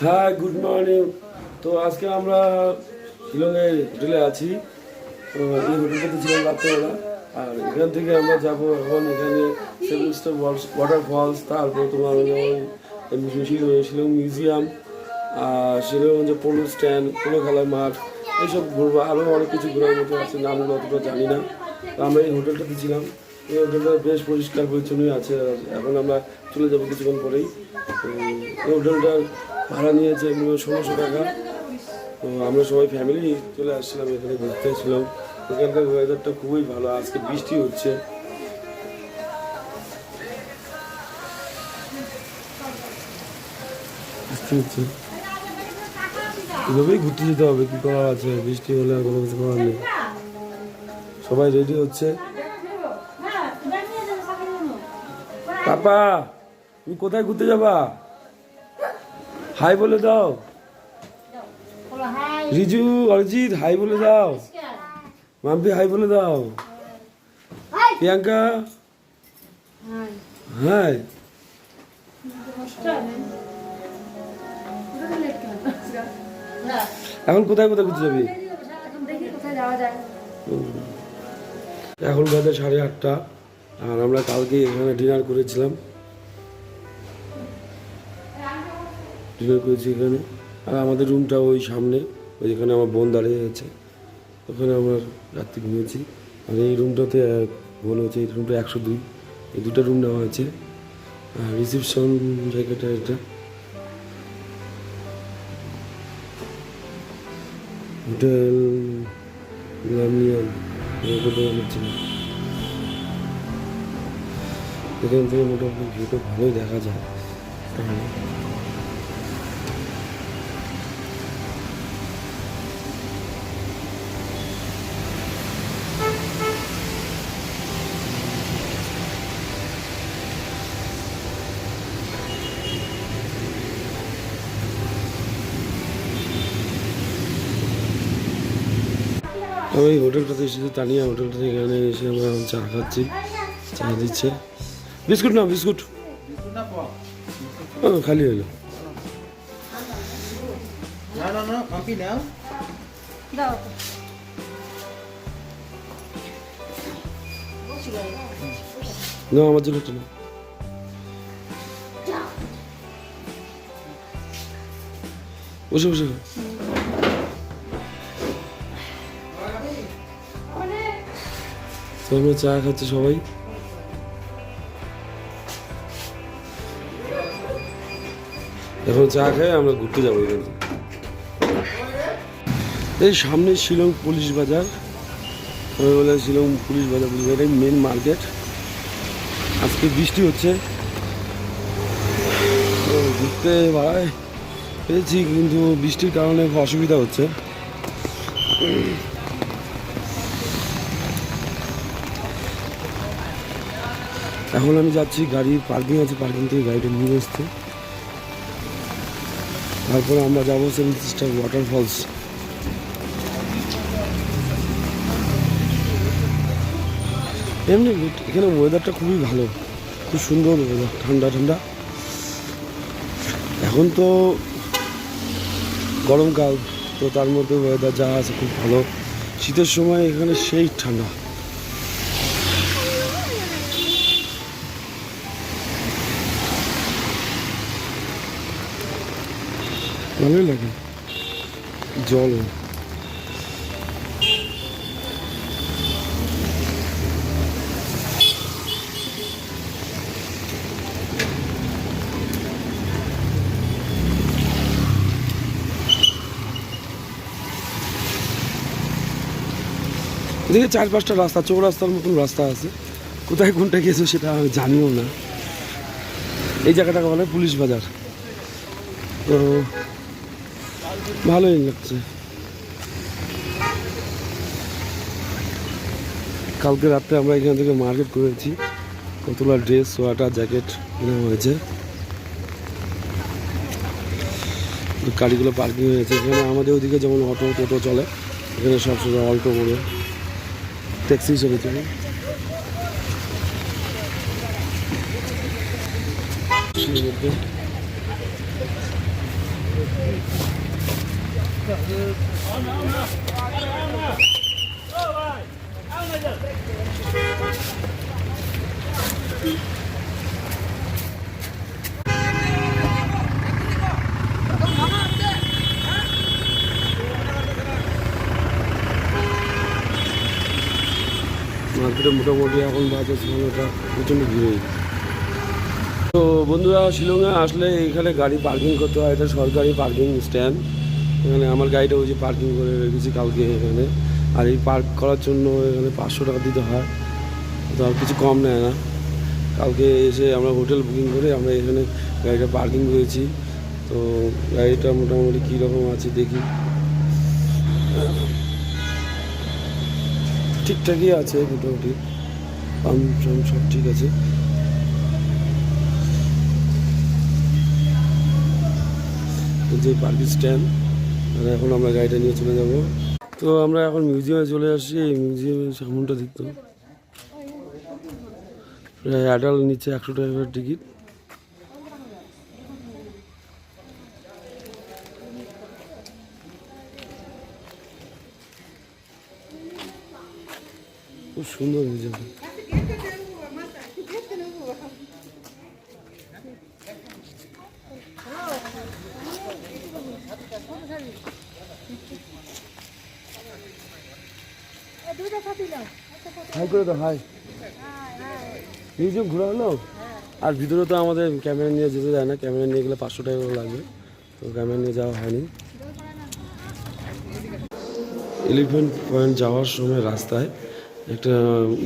হ্যাঁ, good morning. তো আজকে আমরা শিলংয়ে হোটেলে আছি। তো এই হোটেলটাতে ছিলাম রাত্রেবেলা। আর এখান থেকে আমরা যাবো এখন এখানে সেভেন স্টার ওয়াটারফলস, তারপর তোমার শিলং মিউজিয়াম, শিলং যে পোলো স্ট্যান্ড, পোলো খেলার মাঠ, এইসব ঘুরবো। আরও অনেক কিছু ঘোরার মতো আছে, নামগুলো অতটা জানি না। তো আমরা এই হোটেলটাতে ছিলাম। এই হোটেলটা বেশ পরিষ্কার পরিচ্ছন্নই আছে। এখন আমরা চলে যাবো কিছুক্ষণ পরেই। এই হোটেলটার ভাড়া নিয়েছে 1600 টাকা। তো আমরা সবাই ফ্যামিলি চলে আসছিলাম, এখানে ঘুরতে ছিলাম। এখানকার ওয়েদারটা খুবই ভালো, আজকে বৃষ্টি হচ্ছে। এভাবেই ঘুরতে যেতে হবে, কি করা আছে, বৃষ্টি হলে আর কোনো কিছু করার নেই। সবাই রেডি হচ্ছে। পাপা, তুমি কোথায় ঘুরতে যাবা? হাই বলে দাও। রিজু, অরিজিৎ, হাই বলে দাও। মাম্পি, হাই বলে দাও। প্রিয়াঙ্কা, হাই। এখন কোথায় কোথায় ঘুরতে যাবি? এখন বাজে 8:30, আর আমরা কালকে এখানে ডিনার করেছি এখানে। আর আমাদের রুমটা ওই সামনে, ওই যেখানে আমার বোন দাঁড়িয়ে আছে, ওখানে আমরা রাত্রি ঘুমিয়েছি। আর এই রুমটাতে বোন হচ্ছে, এই রুমটা 102, এই দুটো রুম নেওয়া হয়েছে। আর রিসেপশন জায়গাটা এটা। হোটেল গ্লামিয়ান এখান থেকে মোটামুটি ভিউটা ভালোই দেখা যায়। আমি এই হোটেলটাতে এসেছি, তানিয়া হোটেলটাতে। এখানে এসে আমরা চা খাচ্ছি, চা দিচ্ছে। বিস্কুট না, বিস্কুট খালি হলো। না, আমার জন্য একটা না। বসে বসে আমরা চা খাচ্ছি সবাই। এখন চা খাই আমরা ঘুরতে যাবো। এখানে এই সামনে শিলং পুলিশ বাজার, বলে শিলং পুলিশ বাজার, এটাই মেন মার্কেট। আজকে বৃষ্টি হচ্ছে, ঘুরতে ভাড়ায় পেয়েছি, কিন্তু বৃষ্টির কারণে অসুবিধা হচ্ছে। এখন আমি যাচ্ছি, গাড়ির পার্কিং আছে, পার্কিং থেকে গাড়িটা নিয়ে আসতে। তারপরে আমরা যাবো সেভেন স্টার ওয়াটারফলস। এমনি এখানে ওয়েদারটা খুবই ভালো, খুব সুন্দর ওয়েদার, ঠান্ডা ঠান্ডা। এখন তো গরমকাল, তো তার মধ্যে ওয়েদার যা আছে খুব ভালো। শীতের সময় এখানে সেই ঠান্ডা। ভালোই লাগে জল। এদিকে 4-5টা রাস্তা, চৌরাস্তার মতন রাস্তা আছে। কোথায় কোনটা গেছে সেটা আমি জানিও না। এই জায়গাটাকে বলে পুলিশ বাজার। তো ভালোই লাগছে। কালকে রাত্রে আমরা এখান থেকে মার্কেট করেছি, কতগুলো ড্রেস, সোয়েটার, জ্যাকেট কেনা হয়েছে। গাড়িগুলো পার্কিং হয়েছে এখানে। আমাদের ওদিকে যেমন অটো টোটো চলে, এখানে সবসময় অল্টো করে ট্যাক্সি হিসেবে চলে। মার্কেটে মোটামুটি এখন বাজে সময়টা প্রচণ্ড ভিড়। তো বন্ধুরা, শিলংয়ে আসলে এখানে গাড়ি পার্কিং করতে হয়, এটা সরকারি পার্কিং স্ট্যান্ড। এখানে আমার গাড়িটা ওই যে পার্কিং করে রেখেছি কালকে এখানে। আর এই পার্ক করার জন্য এখানে 500 টাকা দিতে হয়, তো আর কিছু কম নেয় না। কালকে এসে আমরা হোটেল বুকিং করে আমরা এখানে গাড়িটা পার্কিং করেছি। তো গাড়িটা মোটামুটি কীরকম আছে দেখি। ঠিকঠাকই আছে মোটামুটি, পাম্প সব ঠিক আছে। যে পার্কিং স্ট্যান্ড, এখন আমরা গাড়িটা নিয়ে চলে যাব। তো আমরা এখন মিউজিয়ামে চলে আসছি। এই মিউজিয়ামের সামনটা দেখতো, অ্যাডাল্ট নিচ্ছে 100 টাকা করে টিকিট। খুব সুন্দর মিউজিয়াম। হাই করে তো, হাই। মিউজিয়াম ঘোরা হলো। আর ভিতরে তো আমাদের ক্যামেরা নিয়ে যেতে যায় না, ক্যামেরা নিয়ে গেলে 500 টাকা করে লাগবে, তো ক্যামেরা নিয়ে যাওয়া হয়নি। এলিফ্যান্ট পয়েন্ট যাওয়ার সময় রাস্তায় একটা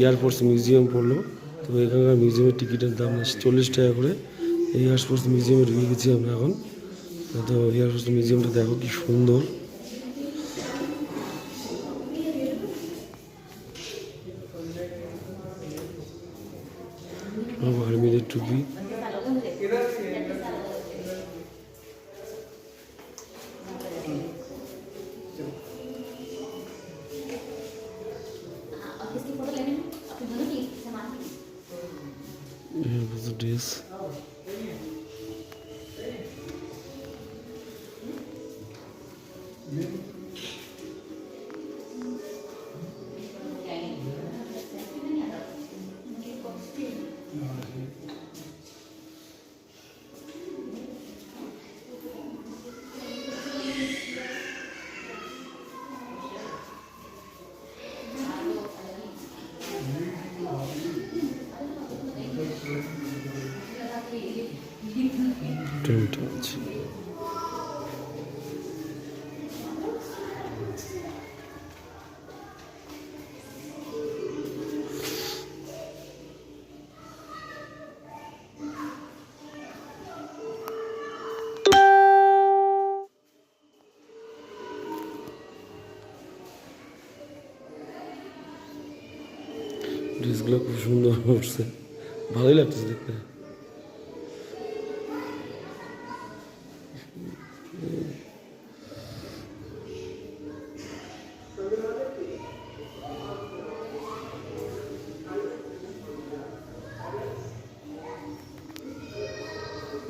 এয়ারফোর্স মিউজিয়াম পড়লো। তো এখানকার মিউজিয়ামের টিকিটের দাম 40 টাকা করে। এই এয়ারফোর্স মিউজিয়ামে ঢুকে গেছি আমরা এখন। তো এয়ারফোর্স মিউজিয়ামটা দেখো কি সুন্দর। আর্মিদের টুপি। ড্রেস। টেন্ট আছে। ড্রেসগুলো খুব সুন্দর উঠছে, ভালোই লাগতেছে দেখতে।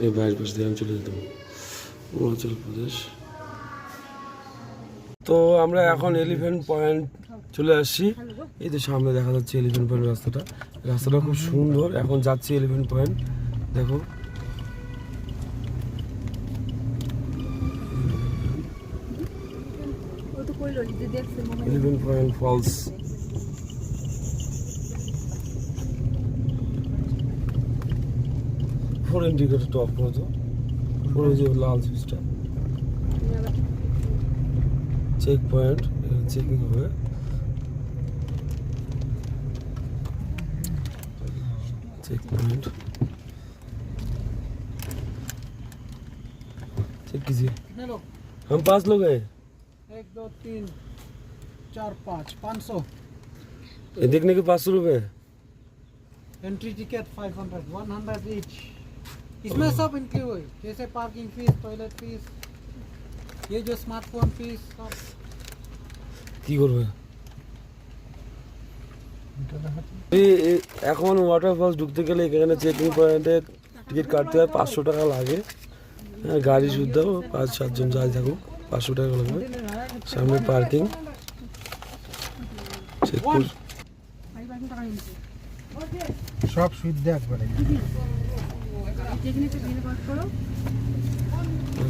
এই বাইরের পাশ দিয়ে আমি চলে যেতাম অরুণাচল প্রদেশ। তো আমরা এখন এলিফ্যান্ট পয়েন্ট চলে আসছি। এই তো সামনে দেখা যাচ্ছে এলিফ্যান্ট পয়েন্ট রাস্তাটা। রাস্তাটা খুব সুন্দর। এখন যাচ্ছি এলিফ্যান্ট পয়েন্ট, দেখো। Elephant Point Falls. ফোর ইন্ডিকেটরটা অফ করে তো, ফোরে যে লাল সুইচটা। চেক পয়েন্ট, চেকিং হবে। चेक पॉइंट चेक कीजिए। हम 5 लोग हैं। 1 2 3 4 5 500। ये देखने के 500 रुपए। Entry ticket 500 100 each. इसमें सब इंक्लूड है, जैसे पार्किंग फीस, टॉयलेट फीस, ये जो स्मार्टफोन फीस सब। কি করবে এখন ওয়াটারফলস ঢুকতে গেলে এখানে চেকিং পয়েন্টে টিকিট কাটতে হয়, 500 টাকা লাগে। গাড়ি শুদ্ধ 5-7 জন যাই থাকুক। 500 টাকা লাগবে। সামনে পার্কিং চেক করে সব সুবিধা একবারে।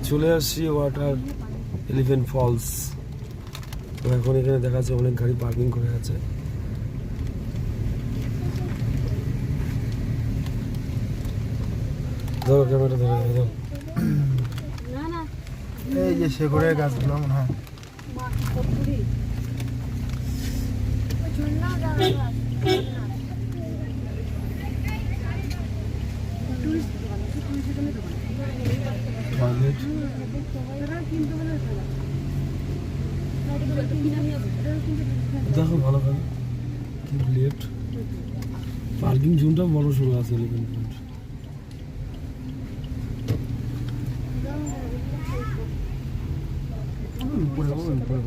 চলে আসছি ওয়াটার এলিফ্যান্ট ফলস। তো এখন এখানে দেখা যাচ্ছে অনেক গাড়ি পার্কিং করে আছে। ধরো ক্যামেরা ধরো ধরো। এই যে শেকড়ের গাছগুলো মনে হয়। টয়লেট দেখো ভালো ভালো কি লেট। পার্কিং জোনটা বড় সড়ো আছে এলিফ্যান্ট পয়েন্ট। উপরে উপরে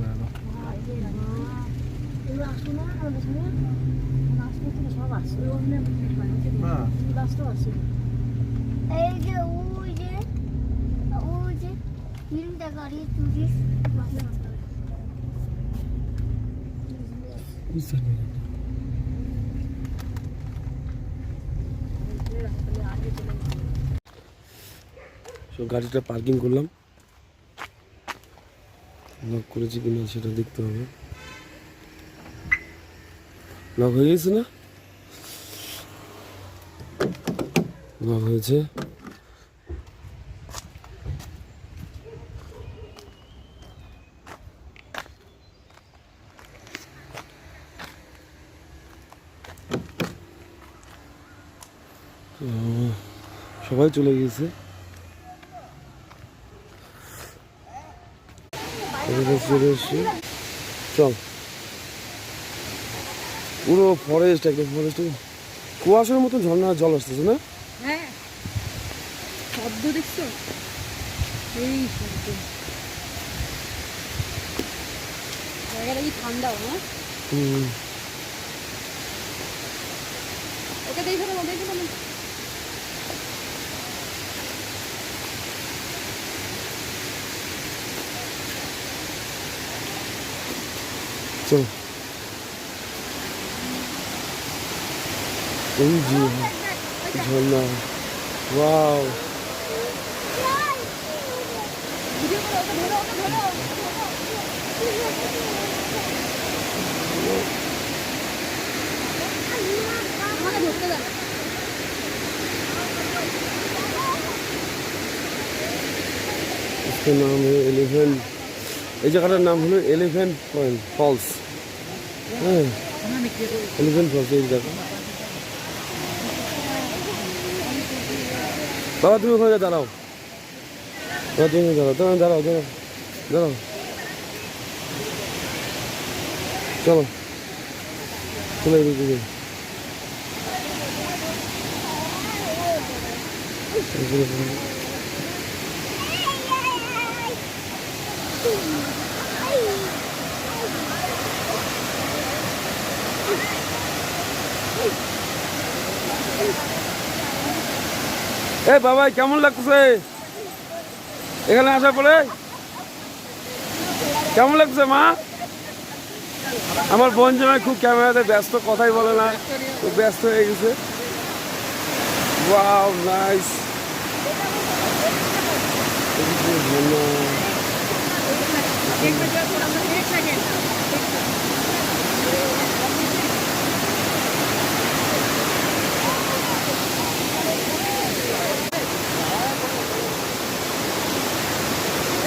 এই যে ওই যে তিনটা গাড়ি টুরিস্ট বুঝতে পারছি। সো গাড়িটা পার্কিং করলাম, লক করেছি কিনা সেটা দেখতে হবে। লক হয়ে গেছে না? লক হয়েছে। তো সবাই চলে গিয়েছে। চলে এসছি, চল। পুরো ফরেস্ট, একদম ফরেস্ট, কুয়াশার মতো ঝর্ণার জল আসতেছে না? হ্যাঁ, শব্দ দেখছো? এই শব্দ। জায়গাটা কি ঠান্ডা না? ওকে দেখো না, দেখো না। চল। এই যে ঝর্ণা, ওয়াও। ভিডিও করো, ওকে ধরো, ওকে ধরো। আমাকে ধরতে দাও। इसका नाम है एलिफेंट। এই জায়গাটার নাম হলো এলিফ্যান্ট পয়েন্ট ফলস। হ্যাঁ, এলিফ্যান্ট ফলস এই জায়গা। বাবা তুমি ওখানে দাঁড়াও, বাবা তুমি দাঁড়াও, দাঁড়াও দাঁড়াও দাঁড়াও দাঁড়াও, চলো চলে এদিকে। এ বাবা কেমন লাগতেছে এখানে আসার পরে? কেমন লাগছে মা? আমার বোন জামাই খুব ক্যামেরাতে ব্যস্ত, কথাই বলে না, খুব ব্যস্ত হয়ে গেছে। Wow nice.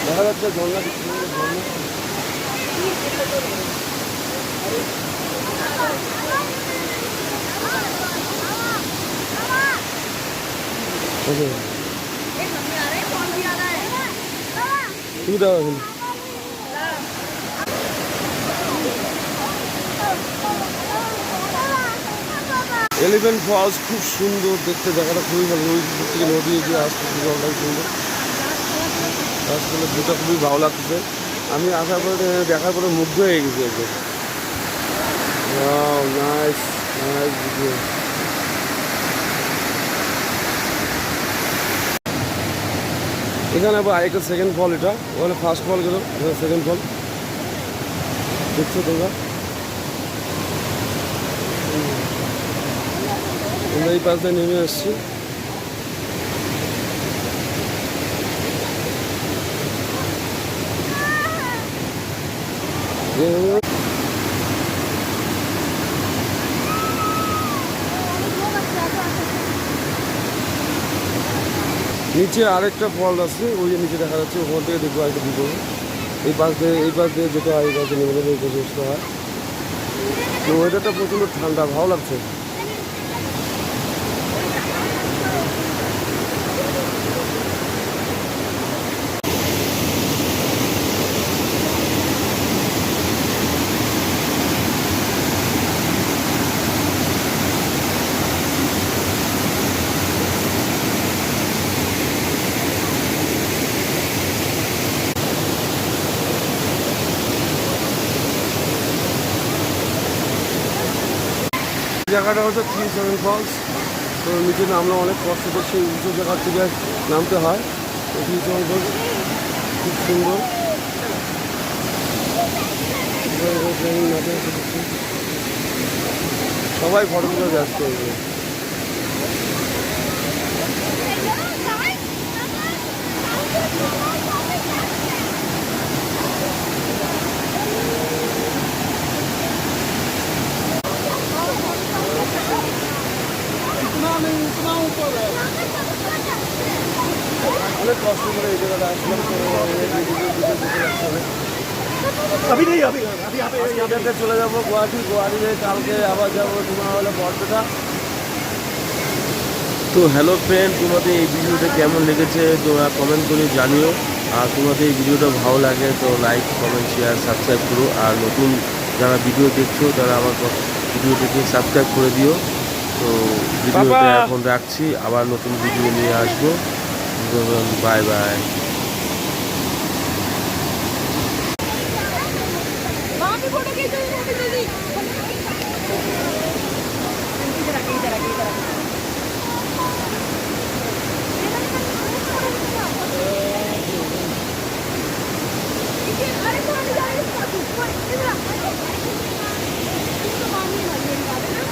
দেখা যাচ্ছে ঝর্ণা, তুমি দাও এখন। এলিফ্যান্ট ফলস খুব সুন্দর দেখতে, জায়গাটা খুবই ভালো। ওই থেকে নদী এগিয়ে আসতেছে, জলটাই সুন্দর, গাছগুলো দুটা খুবই ভালো লাগতেছে। আমি আসার পরে দেখার পরে মুগ্ধ হয়ে গেছি একদম। Wow nice nice video. এখানে আবার একটা সেকেন্ড ফল, এটা ওখানে ফার্স্ট ফল গেল, এখানে সেকেন্ড ফল দেখছো তোমরা। আমরা এই পাশ দিয়ে নেমে আসছি। নিচে আরেকটা ফল আছে, ওই যে নিচে দেখা যাচ্ছে, ওখান থেকে দেখবো আরেকটা ভিডিও। এই পাশ দিয়ে যেতে হয়, এই পাশে নেমে নেমে এই পাশে আসতে হয়। তো ওয়েদারটা প্রচণ্ড ঠান্ডা, ভালো লাগছে। জায়গাটা হচ্ছে 37 ফলস। তো নিচে নামলে অনেক কষ্ট করে সেই উঁচু জায়গার থেকে নামতে হয়। তো 37 ফলস খুব সুন্দর। সবাই ফটো তুলে ব্যস্ত হয়ে অনেক কষ্ট করে এই জায়গাটা আসলাম। তো চলে যাবো গুয়াহাটিতে কালকে আবার যাবো ধুমাওয়ালা বরপেটা। তো হ্যালো ফ্রেন্ড, তোমাদের এই ভিডিওটা কেমন লেগেছে তোমরা কমেন্ট করে জানিও। আর তোমাদের এই ভিডিওটা ভালো লাগে তো লাইক, কমেন্ট, শেয়ার, সাবস্ক্রাইব করো। আর নতুন যারা ভিডিও দেখছো তারা আমার ভিডিওটিকে সাবস্ক্রাইব করে দিও। তো ভিডিওটা এখন রাখছি, আবার নতুন ভিডিও নিয়ে আসবো। Bye bye. मामी फोटो खींचो जल्दी जल्दी। इधर आके इधर आके इधर आके। अरे थोड़ा जा रही है ऊपर इधर आ। इसको मामी ना ये बात है ना।